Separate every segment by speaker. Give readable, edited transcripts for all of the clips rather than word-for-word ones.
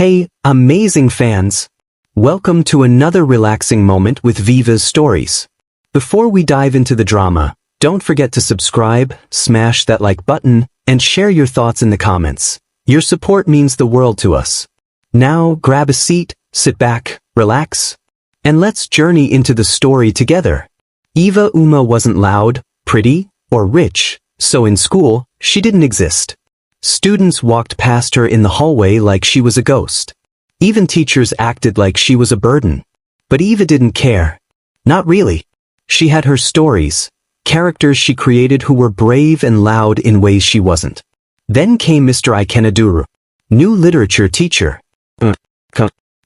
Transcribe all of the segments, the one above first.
Speaker 1: Hey, amazing fans! Welcome to another relaxing moment with Viva's Stories. Before we dive into the drama, don't forget to subscribe, smash that like button, and share your thoughts in the comments. Your support means the world to us. Now, grab a seat, sit back, relax, and let's journey into the story together. Eva Uma wasn't loud, pretty, or rich, so in school, she didn't exist. Students walked past her in the hallway like she was a ghost. Even teachers acted like she was a burden. But Eva didn't care. Not really. She had her stories, characters she created who were brave and loud in ways she wasn't. Then came Mr. Ikenaduru, new literature teacher.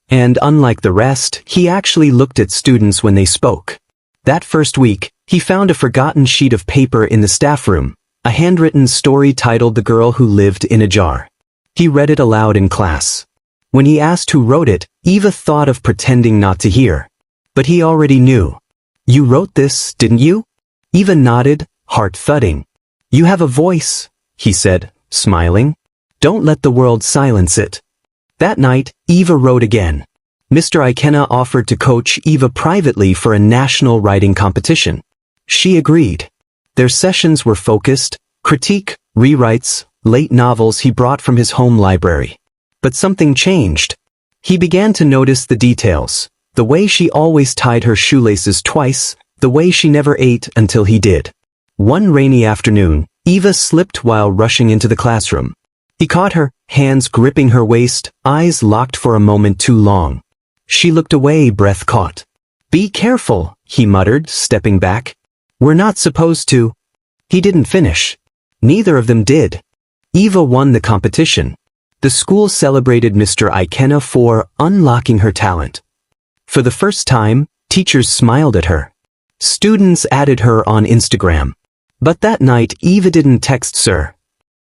Speaker 1: And unlike the rest, he actually looked at students when they spoke. That first week, he found a forgotten sheet of paper in the staff room, a handwritten story titled The Girl Who Lived in a Jar. He read it aloud in class. When he asked who wrote it, Eva thought of pretending not to hear. But he already knew. You wrote this, didn't you? Eva nodded, heart thudding. You have a voice, he said, smiling. Don't let the world silence it. That night, Eva wrote again. Mr. Ikena offered to coach Eva privately for a national writing competition. She agreed. Their sessions were focused, critique, rewrites, late novels he brought from his home library. But something changed. He began to notice the details, the way she always tied her shoelaces twice, the way she never ate until he did. One rainy afternoon, Eva slipped while rushing into the classroom. He caught her, hands gripping her waist, eyes locked for a moment too long. She looked away, breath caught. Be careful, he muttered, stepping back. We're not supposed to. He didn't finish. Neither of them did. Eva won the competition. The school celebrated Mr. Ikena for unlocking her talent. For the first time, teachers smiled at her. Students added her on Instagram. But that night, Eva didn't text Sir.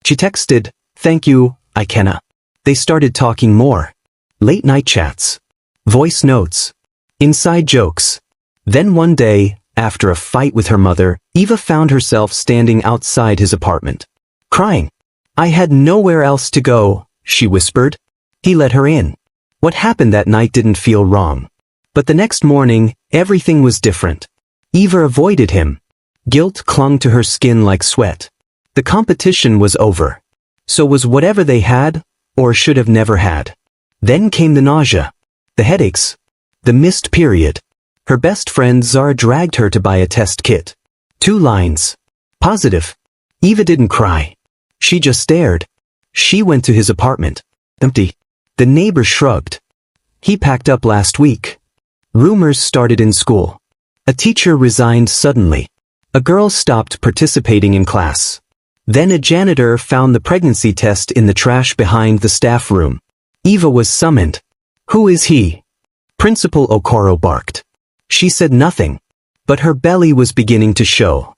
Speaker 1: She texted, "Thank you, Ikena." They started talking more. Late night chats. Voice notes. Inside jokes. Then one day, after a fight with her mother, Eva found herself standing outside his apartment. Crying. I had nowhere else to go, she whispered. He let her in. What happened that night didn't feel wrong. But the next morning, everything was different. Eva avoided him. Guilt clung to her skin like sweat. The competition was over. So was whatever they had, or should have never had. Then came the nausea. The headaches. The missed period. Her best friend Zara dragged her to buy a test kit. 2 lines. Positive. Eva didn't cry. She just stared. She went to his apartment. Empty. The neighbor shrugged. He packed up last week. Rumors started in school. A teacher resigned suddenly. A girl stopped participating in class. Then a janitor found the pregnancy test in the trash behind the staff room. Eva was summoned. Who is he? Principal Okoro barked. She said nothing, but her belly was beginning to show.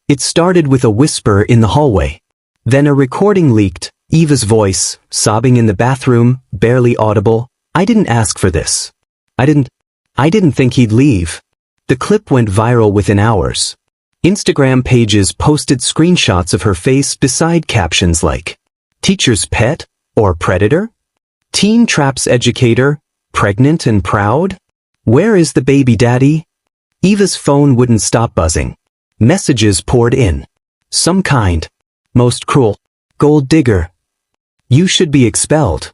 Speaker 1: It started with a whisper in the hallway. Then a recording leaked, Eva's voice, sobbing in the bathroom, barely audible. I didn't ask for this. I didn't think he'd leave. The clip went viral within hours. Instagram pages posted screenshots of her face beside captions like, Teacher's pet, or predator? Teen traps educator, pregnant and proud? Where is the baby daddy? Eva's phone wouldn't stop buzzing. Messages poured in. Some kind. Most cruel. Gold digger. You should be expelled.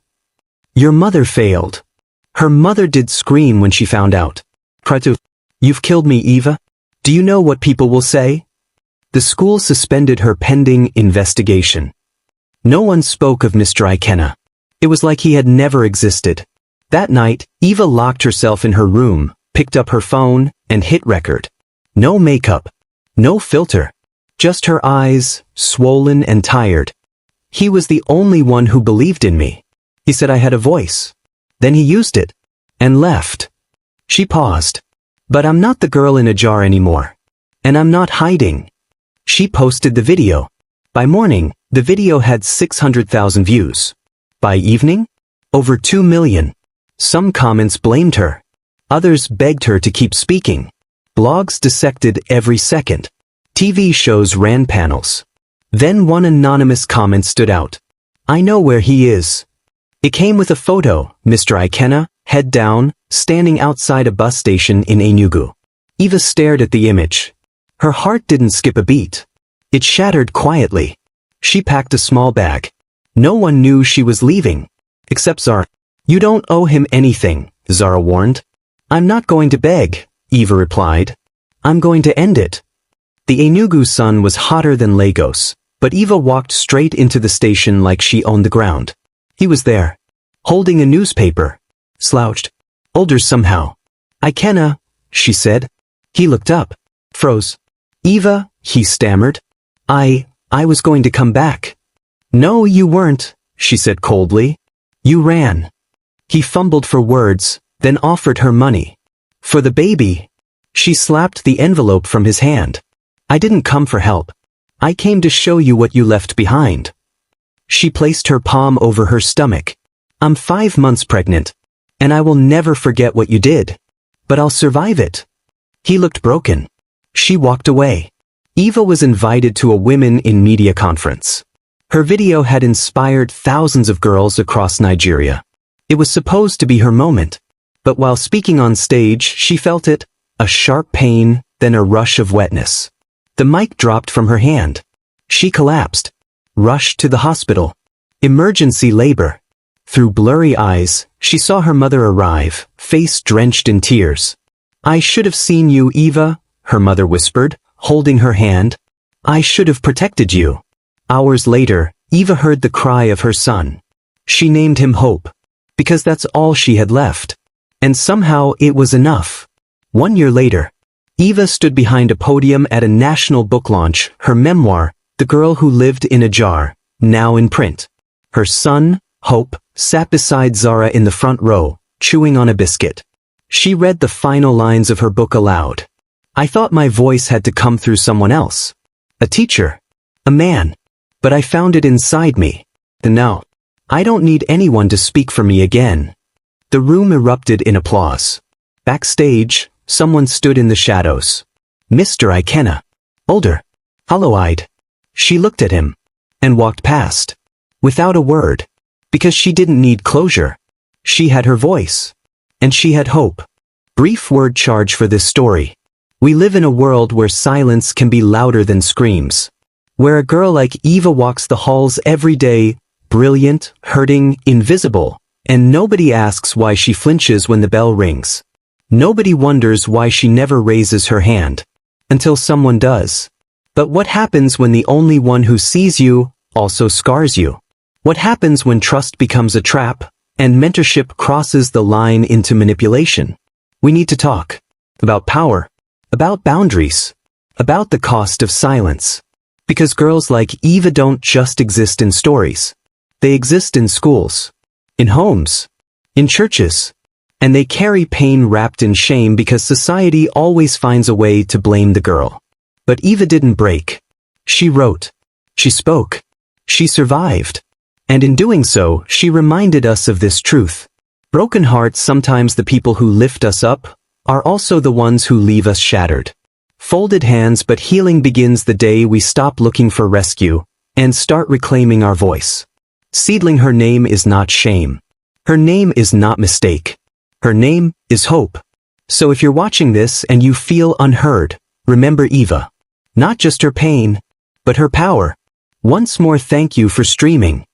Speaker 1: Your mother failed. Her mother did scream when she found out. Pratu. You've killed me, Eva. Do you know what people will say? The school suspended her pending investigation. No one spoke of Mr. Ikena. It was like he had never existed. That night, Eva locked herself in her room, picked up her phone, and hit record. No makeup. No filter. Just her eyes, swollen and tired. He was the only one who believed in me. He said I had a voice. Then he used it. And left. She paused. But I'm not the girl in a jar anymore. And I'm not hiding. She posted the video. By morning, the video had 600,000 views. By evening, over 2 million. Some comments blamed her. Others begged her to keep speaking. Blogs dissected every second. TV shows ran panels. Then one anonymous comment stood out. I know where he is. It came with a photo, Mr. Ikena, head down, standing outside a bus station in Enugu. Eva stared at the image. Her heart didn't skip a beat. It shattered quietly. She packed a small bag. No one knew she was leaving. Except Zara. You don't owe him anything, Zara warned. I'm not going to beg, Eva replied. I'm going to end it. The Enugu sun was hotter than Lagos, but Eva walked straight into the station like she owned the ground. He was there, holding a newspaper, slouched, older somehow. Ikena, she said. He looked up, froze. Eva, he stammered. I was going to come back. No, you weren't, she said coldly. You ran. He fumbled for words, then offered her money. For the baby. She slapped the envelope from his hand. I didn't come for help. I came to show you what you left behind. She placed her palm over her stomach. I'm 5 months pregnant, and I will never forget what you did. But I'll survive it. He looked broken. She walked away. Eva was invited to a Women in Media conference. Her video had inspired thousands of girls across Nigeria. It was supposed to be her moment. But while speaking on stage, she felt it, a sharp pain, then a rush of wetness. The mic dropped from her hand. She collapsed. Rushed to the hospital. Emergency labor. Through blurry eyes, she saw her mother arrive, face drenched in tears. I should have seen you, Eva, her mother whispered, holding her hand. I should have protected you. Hours later, Eva heard the cry of her son. She named him Hope, because that's all she had left. And somehow it was enough. 1 year later, Eva stood behind a podium at a national book launch, her memoir, The Girl Who Lived in a Jar, now in print. Her son, Hope, sat beside Zara in the front row, chewing on a biscuit. She read the final lines of her book aloud. I thought my voice had to come through someone else. A teacher. A man. But I found it inside me. And now, I don't need anyone to speak for me again. The room erupted in applause. Backstage, someone stood in the shadows. Mr. Ikena. Older. Hollow-eyed. She looked at him. And walked past. Without a word. Because she didn't need closure. She had her voice. And she had hope. Brief word charge for this story. We live in a world where silence can be louder than screams. Where a girl like Eva walks the halls every day, brilliant, hurting, invisible, and nobody asks why she flinches when the bell rings. Nobody wonders why she never raises her hand. Until someone does. But what happens when the only one who sees you also scars you? What happens when trust becomes a trap, and mentorship crosses the line into manipulation? We need to talk. About power. About boundaries. About the cost of silence. Because girls like Eva don't just exist in stories. They exist in schools. In homes. In churches. And they carry pain wrapped in shame because society always finds a way to blame the girl. But Eva didn't break. She wrote. She spoke. She survived. And in doing so, she reminded us of this truth. Broken hearts, sometimes the people who lift us up, are also the ones who leave us shattered. Folded hands, but healing begins the day we stop looking for rescue and start reclaiming our voice. Seedling, her name is not shame. Her name is not mistake. Her name is hope. So if you're watching this and you feel unheard, remember Eva. Not just her pain, but her power. Once more, thank you for streaming.